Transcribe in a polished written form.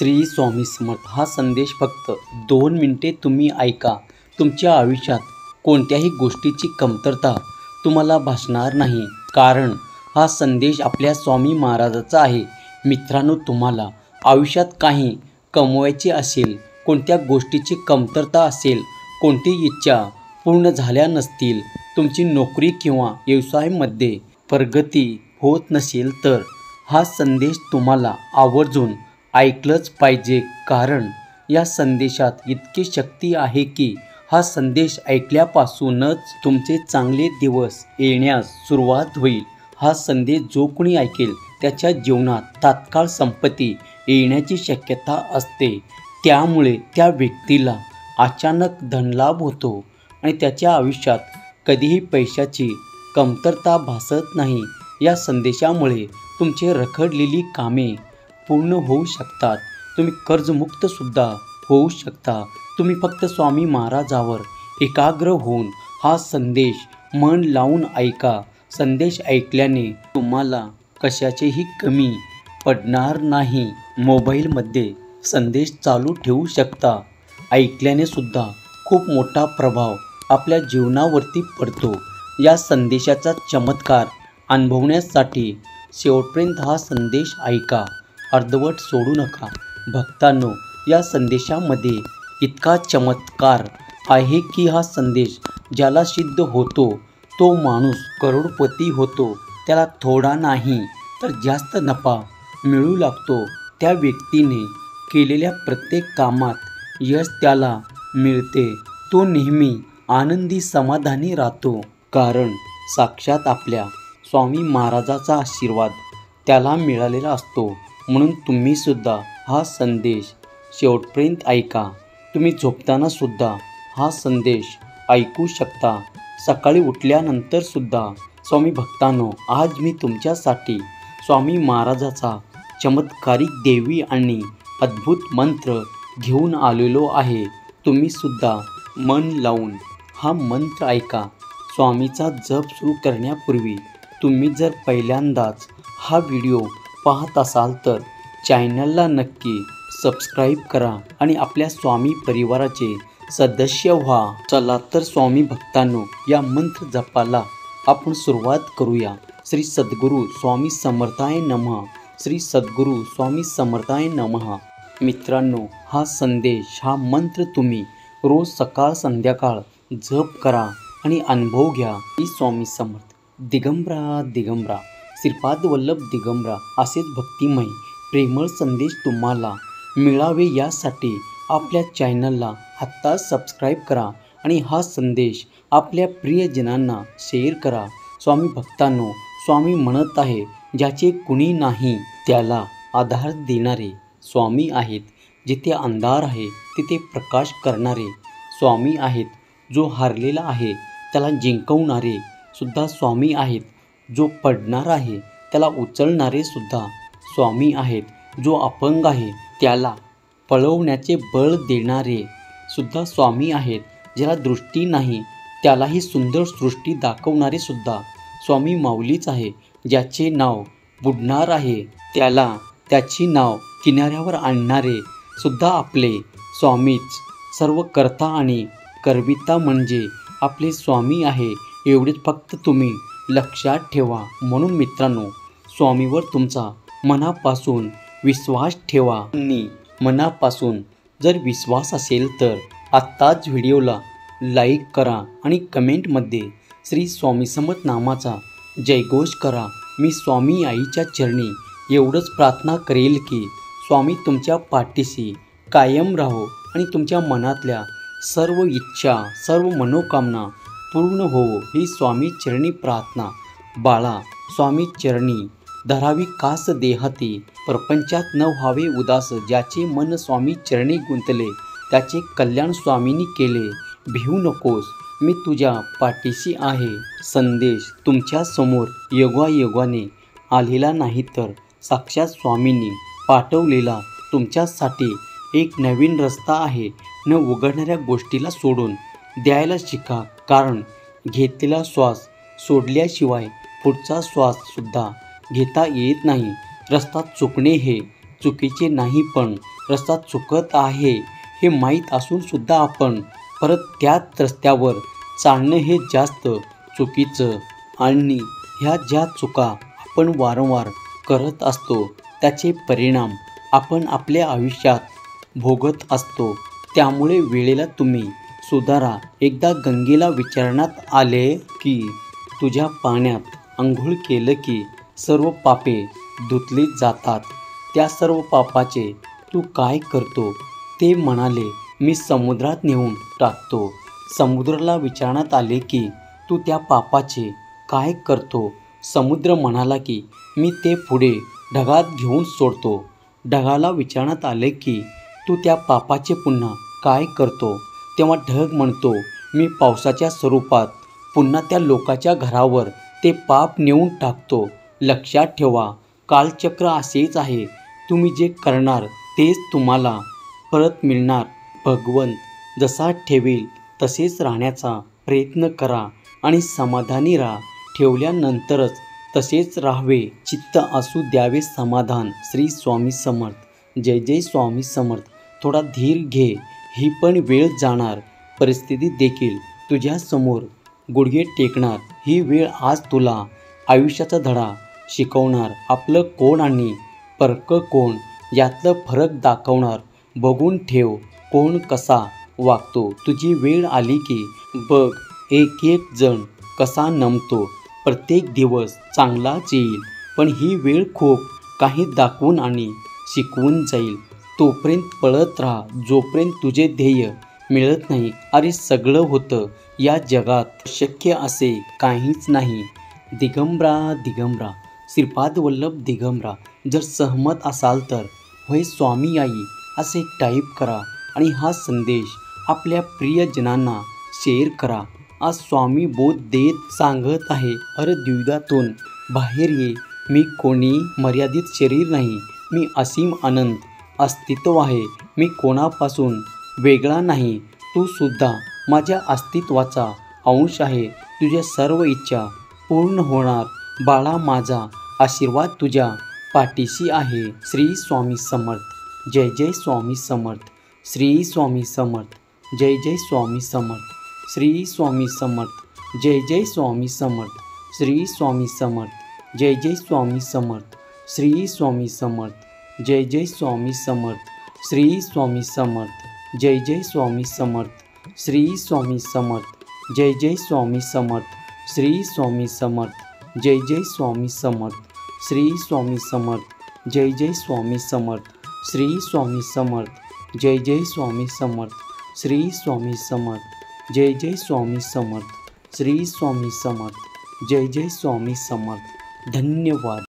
श्री स्वामी समर्थ हा संदेश फक्त 2 मिनिटे तुम्ही ऐका. तुमच्या आयुष्यात कोणत्याही गोष्टीची कमतरता तुम्हाला भासणार नाही, कारण हा संदेश आपल्या स्वामी महाराजाचा आहे. मित्रांनो, तुम्हाला आयुष्यात काही कमवायचे असेल, कोणत्या गोष्टीची कमतरता असेल, कोणती इच्छा पूर्ण झाल्या नसतील, तुमची नोकरी किंवा व्यवसायामध्ये प्रगती होत नसेल, तर हा संदेश तुम्हाला आवर्जून ऐकलंच पाहिजे. कारण या संदेशात इतकी शक्ती आहे की हा संदेश ऐकल्यापासूनच तुमचे चांगले दिवस येण्यास सुरुवात होईल. हा संदेश जो कोणी ऐकेल त्याच्या जीवनात तात्काळ संपत्ती येण्याची शक्यता असते. त्यामुळे त्या व्यक्तीला अचानक धनलाभ होतो आणि त्याच्या आयुष्यात कधीही पैशाची कमतरता भासत नाही. या संदेशामुळे तुमची रखडलेली कामे पूर्ण होऊ शकतात. तुम्ही कर्जमुक्तसुद्धा होऊ शकता. तुम्ही फक्त स्वामी महाराजावर एकाग्र होऊन हा संदेश मन लावून ऐका. संदेश ऐकल्याने तुम्हाला कशाचेही कमी पडणार नाही. मोबाईलमध्ये संदेश चालू ठेवू शकता. ऐकल्याने सुद्धा खूप मोठा प्रभाव आपल्या जीवनावरती पडतो. या संदेशाचा चमत्कार अनुभवण्यासाठी शेवटपर्यंत हा संदेश ऐका. अर्धवट सोडू नका. भक्तांनो, या संदेशामध्ये इतका चमत्कार आहे की हा संदेश ज्याला सिद्ध होतो तो माणूस करोडपती होतो. त्याला थोडा नाही तर जास्त नफा मिळू लागतो. त्या व्यक्तीने केलेल्या प्रत्येक कामात यश त्याला मिळते. तो नेहमी आनंदी समाधानी राहतो, कारण साक्षात आपल्या स्वामी महाराजाचा आशीर्वाद त्याला मिळालेला असतो. म्हणून तुम्ही सुद्धा हा संदेश शेवटपर्यंत ऐका. तुम्ही झोपताना सुद्धा हा संदेश ऐकू शकता. सकाळी उठल्यानंतर सुद्धा. स्वामी भक्तांनो, आज मी तुमच्यासाठी स्वामी महाराजाचा चमत्कारिक देवी आणि अद्भुत मंत्र घेऊन आलेलो आहे. तुम्ही सुद्धा मन लावून हा मंत्र ऐका. स्वामीचा जप सुरू करण्यापूर्वी तुम्ही जर पहिल्यांदाच हा व्हिडिओ पाहत असाल तर चॅनलला नक्की सबस्क्राईब करा आणि आपल्या स्वामी परिवाराचे सदस्य व्हा. चला तर स्वामी भक्तांनो, या मंत्र जपाला आपण सुरुवात करूया. श्री सद्गुरू स्वामी समर्थाय नमः. श्री सद्गुरू स्वामी समर्थाय नमः. मित्रांनो, हा संदेश, हा मंत्र तुम्ही रोज सकाळ संध्याकाळ जप करा आणि अनुभव घ्या. श्री स्वामी समर्थ. दिगंबरा दिगंबरा, श्रीपाद वल्लभ दिगंबरा असेच भक्तिमय प्रेमळ संदेश तुम्हाला मिळावे यासाठी आपल्या चॅनलला आत्ता सबस्क्राईब करा आणि हा संदेश आपल्या प्रियजनांना शेअर करा. स्वामी भक्तांनो, स्वामी म्हणत आहे, ज्याचे कुणी नाही त्याला आधार देणारे स्वामी आहेत. जिथे अंधार आहे तिथे प्रकाश करणारे स्वामी आहेत. जो हारलेला आहे त्याला जिंकवणारे सुद्धा स्वामी आहेत. जो पडणार आहे त्याला उचलणारे सुद्धा स्वामी आहेत. जो अपंग आहे त्याला पळवण्याचे बळ देणारे सुद्धा स्वामी आहेत. ज्याला दृष्टी नाही त्यालाही सुंदर सृष्टी दाखवणारे सुद्धा स्वामी माऊलीच आहे. ज्याचे नाव बुडणार आहे त्याला त्याची नाव किनाऱ्यावर आणणारे सुद्धा आपले स्वामीच. सर्व करता आणि करविता म्हणजे आपले स्वामी आहे. एवढेच फक्त तुम्ही लक्षात ठेवा. म्हणून मित्रांनो, स्वामीवर तुमचा मनापासून विश्वास ठेवा. आणि मनापासून जर विश्वास असेल तर आत्ताच व्हिडिओला लाईक करा आणि कमेंटमध्ये श्री स्वामी समर्थ नामाचा जयघोष करा. मी स्वामी आईच्या चरणी एवढंच प्रार्थना करेल की स्वामी तुमच्या पाठीशी कायम राहो आणि तुमच्या मनातल्या सर्व इच्छा, सर्व मनोकामना पूर्ण हो. ही स्वामी चरणी प्रार्थना बाळा. स्वामी चरणी धरावी कास देहाती, प्रपंचात न व्हावे उदास. ज्याचे मन स्वामी चरणी गुंतले त्याचे कल्याण स्वामींनी केले. भिवू नकोस, मी तुझ्या पाठीशी आहे. संदेश तुमच्या समोर योगायोगाने आलेला नाही तर साक्षात स्वामींनी पाठवलेला तुमच्यासाठी एक नवीन रस्ता आहे. न उघडणाऱ्या गोष्टीला सोडून द्यायला शिका, कारण घेतलेला श्वास सोडल्याशिवाय पुढचा श्वाससुद्धा घेता येत नाही. रस्ता चुकणे हे चुकीचे नाही, पण रस्ता चुकत आहे हे माहीत असूनसुद्धा आपण परत त्याच रस्त्यावर चालणं हे जास्त चुकीचं. आणि ह्या ज्या चुका आपण वारंवार करत असतो त्याचे परिणाम आपण आपल्या आयुष्यात भोगत असतो. त्यामुळे वेळेला तुम्ही सुधारा. एकदा गंगेला विचारण्यात आले की तुझ्या पाण्यात आंघोळ केलं की सर्व पापे धुतली जातात, त्या सर्व पापाचे तू काय करतो? ते म्हणाले, मी समुद्रात नेऊन टाकतो. समुद्राला विचारण्यात आले की तू त्या पापाचे काय करतो? समुद्र म्हणाला की मी ते पुढे ढगात घेऊन सोडतो. ढगाला विचारण्यात आले की तू त्या पापाचे पुन्हा काय करतो? तेव्हा ढग म्हणतो, मी पावसाच्या स्वरूपात पुन्हा त्या लोकाच्या घरावर ते पाप नेऊन टाकतो. लक्षात ठेवा, कालचक्र असेच आहे. तुम्ही जे करणार तेच तुम्हाला परत मिळणार. भगवंत जसा ठेवेल तसेच राहण्याचा प्रयत्न करा आणि समाधानी राहा. ठेवल्यानंतरच तसेच राहावे. चित्त असू द्यावे समाधान. श्री स्वामी समर्थ. जय जय स्वामी समर्थ. थोडा धीर घे, ही पण वेळ जाणार. परिस्थिती देखील तुझ्यासमोर गुडघे टेकणार. ही वेळ आज तुला आयुष्याचा धडा शिकवणार. आपलं कोण आणि परकं कोण यातलं फरक दाखवणार. बघून ठेव कोण कसा वागतो. तुझी वेळ आली की बघ एक एक जण कसा नमतो. प्रत्येक दिवस चांगलाच येईल, पण ही वेळ खूप काही दाखवून आणि शिकवून जाईल. तोपर्यंत पळत राहा जोपर्यंत तुझे ध्येय मिळत नाही. अरे सगळं होतं या जगात, शक्य असे काहीच नाही. दिगंबरा दिगंबरा. श्रीपाद वल्लभ दिगंबरा. जर सहमत असाल तर होय स्वामी आई असे टाईप करा आणि हा संदेश आपल्या प्रियजनांना शेअर करा. आज स्वामी बोध देत सांगत आहे, अरे द्विधातून बाहेर ये. मी कोणी मर्यादित शरीर नाही. मी असीम अनंत अस्तित्व आहे. मी कोणापासून वेगळा नाही. तू सुद्धा माझ्या अस्तित्वाचा अंश आहे. तुझ्या सर्व इच्छा पूर्ण होणार. बाळा, माझा आशीर्वाद तुझ्या पाठीशी आहे. श्री स्वामी समर्थ. जय जय स्वामी समर्थ. श्री स्वामी समर्थ. जय जय स्वामी समर्थ. श्री स्वामी समर्थ. जय जय स्वामी समर्थ. श्री स्वामी समर्थ. जय जय स्वामी समर्थ. श्री स्वामी समर्थ. जय जय स्वामी समर्थ. श्री स्वामी समर्थ. जय जय स्वामी समर्थ. श्री स्वामी समर्थ. जय जय स्वामी समर्थ. श्री स्वामी समर्थ. जय जय स्वामी समर्थ. श्री स्वामी समर्थ. जय जय स्वामी समर्थ. श्री स्वामी समर्थ. जय जय स्वामी समर्थ. श्री स्वामी समर्थ. जय जय स्वामी समर्थ. श्री स्वामी समर्थ. जय जय स्वामी समर्थ. धन्यवाद.